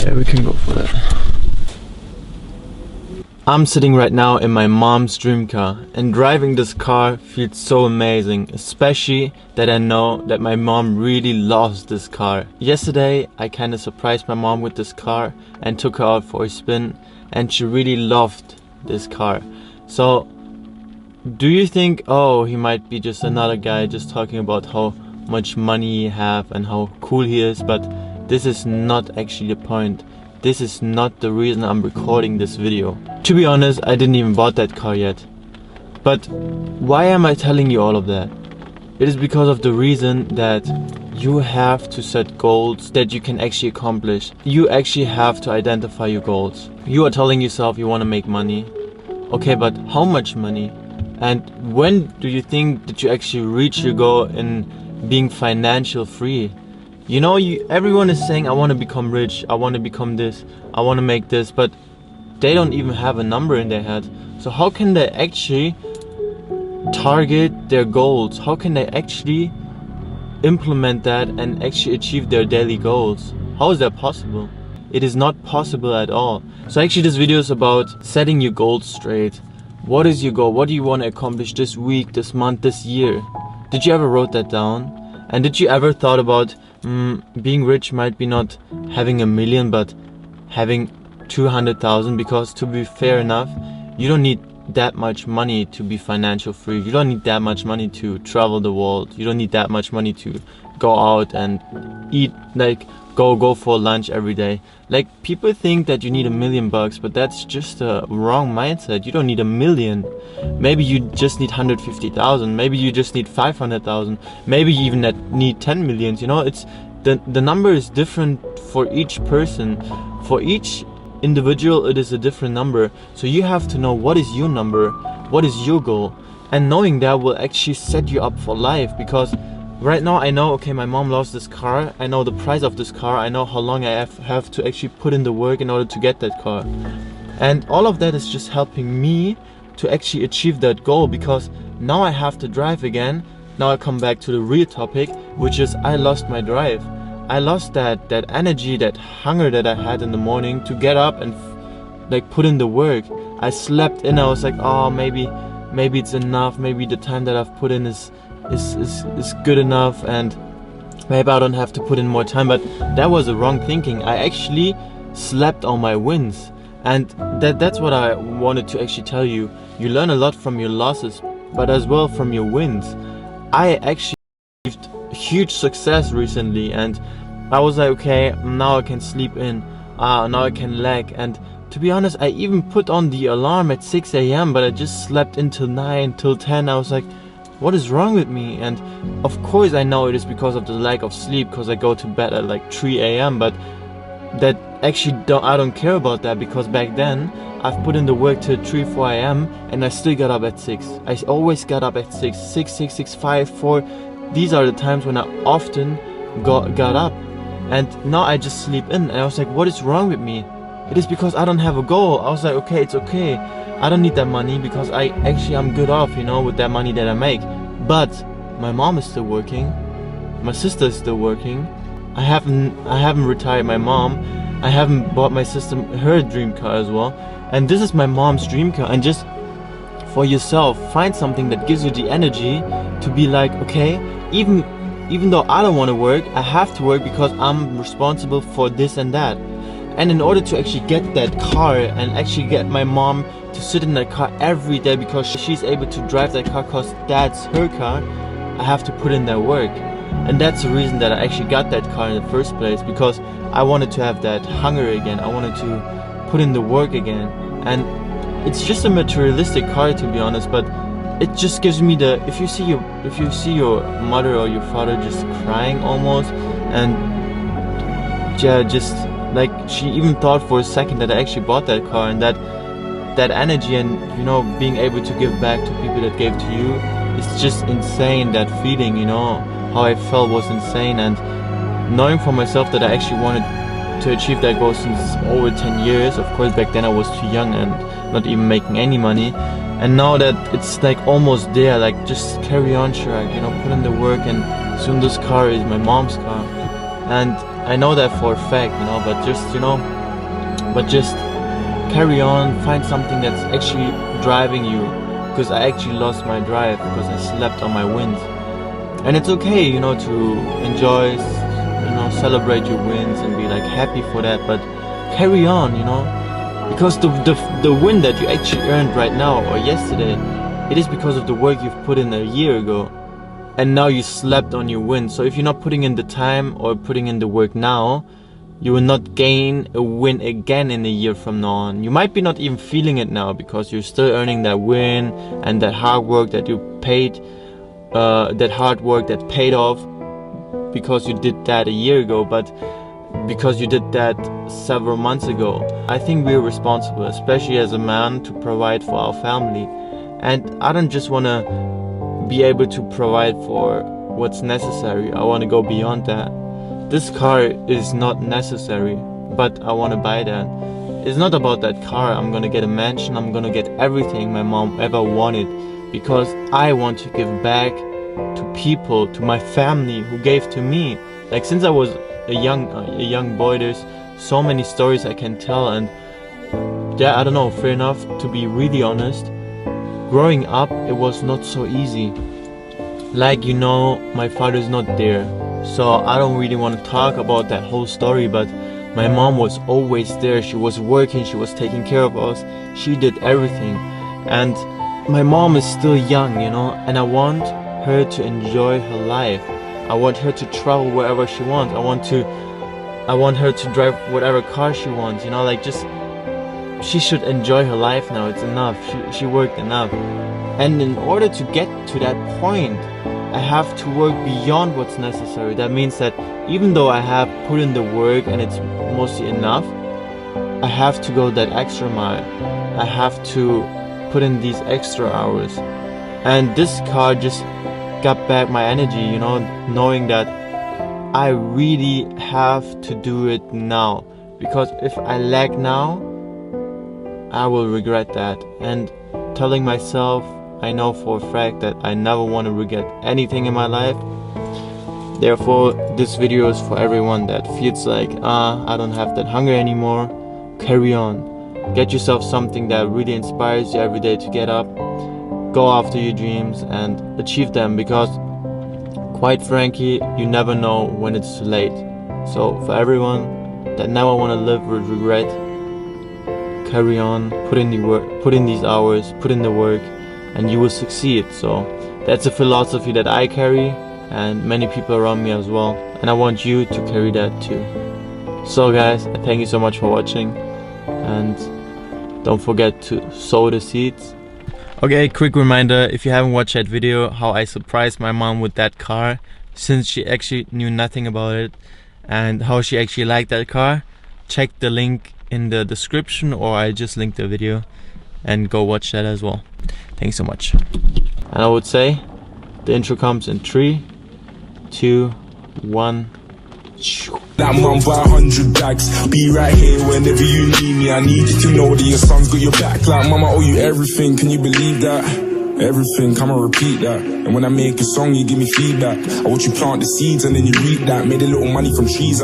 Yeah, we can go for that. I'm sitting right now in my mom's dream car, and driving this car feels so amazing, especially that I know that my mom really loves this car. Yesterday I kinda surprised my mom with this car and took her out for a spin, and she really loved this car. So do you think, oh, he might be just another guy just talking about how much money he have and how cool he is? But this is not actually the point. This is not the reason I'm recording this video. To be honest, I didn't even bought that car yet. But why am I telling you all of that? It is because of the reason that you have to set goals that you can actually accomplish. You actually have to identify your goals. You are telling yourself you want to make money. Okay, but how much money? And when do you think that you actually reach your goal in being financial free? You know, everyone is saying, I want to become rich, I want to become this, I want to make this, but they don't even have a number in their head. So how can they actually target their goals? How can they actually implement that and actually achieve their daily goals? How is that possible? It is not possible at all. So actually this video is about setting your goals straight. What is your goal? What do you want to accomplish this week, this month, this year? Did you ever wrote that down? And did you ever thought about being rich might be not having $1 million but having 200,000? Because to be fair enough, you don't need that much money to be financial free. You don't need that much money to travel the world. You don't need that much money to go out and eat, like go for lunch every day. Like, people think that you need $1 million, but that's just a wrong mindset. You don't need $1 million. Maybe you just need 150,000. Maybe you just need 500,000. Maybe you even need 10 million. You know, it's the number is different for each person. For each individual, it is a different number. So you have to know what is your number, what is your goal, and knowing that will actually set you up for life. Because right now I know, okay, my mom loves this car, I know the price of this car, I know how long I have to actually put in the work in order to get that car. And all of that is just helping me to actually achieve that goal, because now I have to drive again. Now I come back to the real topic, which is I lost my drive. I lost that energy, that hunger that I had in the morning to get up and like put in the work. I slept in, I was like, oh, maybe it's enough, maybe the time that I've put in is good enough, and maybe I don't have to put in more time. But that was the wrong thinking. I actually slept on my wins, and that's what I wanted to actually tell you. You learn a lot from your losses, but as well from your wins. I actually achieved huge success recently, and I was like, okay, now I can sleep in, now I can lag. And to be honest, I even put on the alarm at 6 AM, but I just slept until 9, till 10. I was like, what is wrong with me? And of course I know it is because of the lack of sleep, because I go to bed at like 3 AM, but that actually I don't care about that, because back then I've put in the work till 3, 4 AM and I still got up at 6. I always got up at 6, 5, 4. These are the times when I often got up, and now I just sleep in. And I was like, what is wrong with me? It is because I don't have a goal. I was like, okay, it's okay. I don't need that money, because I'm good off, you know, with that money that I make. But my mom is still working, my sister is still working. I haven't retired my mom. I haven't bought my sister her dream car as well. And this is my mom's dream car. And just for yourself, find something that gives you the energy to be like, okay, even though I don't want to work, I have to work because I'm responsible for this and that. And in order to actually get that car and actually get my mom to sit in that car every day because she's able to drive that car because that's her car, I have to put in that work. And that's the reason that I actually got that car in the first place, because I wanted to have that hunger again. I wanted to put in the work again. And it's just a materialistic car, to be honest, but it just gives me the, if you see your mother or your father just crying almost, and yeah, just like she even thought for a second that I actually bought that car, and that energy and, you know, being able to give back to people that gave to you, it's just insane. That feeling, you know, how I felt was insane. And knowing for myself that I actually wanted to achieve that goal since over 10 years. Of course back then I was too young and not even making any money, and now that it's like almost there, like just carry on, Chirag, you know, put in the work, and soon this car is my mom's car. And I know that for a fact, you know, but just carry on, find something that's actually driving you, because I actually lost my drive because I slept on my wins. And it's okay, you know, to enjoy, you know, celebrate your wins and be like happy for that, but carry on, you know, because the win that you actually earned right now or yesterday, it is because of the work you've put in a year ago, and now you slept on your win. So if you're not putting in the time or putting in the work now, you will not gain a win again in a year from now on. You might be not even feeling it now because you're still earning that win and that hard work that you paid, that hard work that paid off because you did that a year ago, but because you did that several months ago. I think we're responsible, especially as a man, to provide for our family. And I don't just want to be able to provide for what's necessary. I want to go beyond that. This car is not necessary, but I want to buy that. It's not about that car. I'm gonna get a mansion. I'm gonna get everything my mom ever wanted, because I want to give back to people, to my family who gave to me. Like, since I was a young boy, there's so many stories I can tell. And yeah, I don't know, fair enough, to be really honest, growing up it was not so easy. Like, you know, my father's not there, so I don't really want to talk about that whole story, but my mom was always there. She was working, she was taking care of us, she did everything. And my mom is still young, you know, and I want her to enjoy her life. I want her to travel wherever she wants. I want her to drive whatever car she wants, you know, like, just, she should enjoy her life now. It's enough. She worked enough. And in order to get to that point, I have to work beyond what's necessary. That means that even though I have put in the work and it's mostly enough, I have to go that extra mile. I have to put in these extra hours. And this car just got back my energy, you know, knowing that I really have to do it now. Because if I lag now, I will regret that. And telling myself, I know for a fact that I never want to regret anything in my life. Therefore, this video is for everyone that feels like, I don't have that hunger anymore. Carry on. Get yourself something that really inspires you every day to get up, go after your dreams and achieve them, because quite frankly, you never know when it's too late. So for everyone that never want to live with regret, carry on, put in the work, put in these hours, put in the work, and you will succeed. So that's a philosophy that I carry, and many people around me as well, and I want you to carry that too. So guys, thank you so much for watching, and don't forget to sow the seeds. Okay, quick reminder, if you haven't watched that video, how I surprised my mom with that car, since she actually knew nothing about it, and how she actually liked that car, check the link in the description, or I just linked the video, and go watch that as well. Thanks so much. And I would say the intro comes in 3, 2, 1. That man buy 100 bags, be right here whenever you need me. I need you to know that your son's got your back. Like, mama, owe you everything, can you believe that? Everything, come and repeat that. And when I make a song, you give me feedback. I watch you plant the seeds and then you reap that. Made a little money from trees,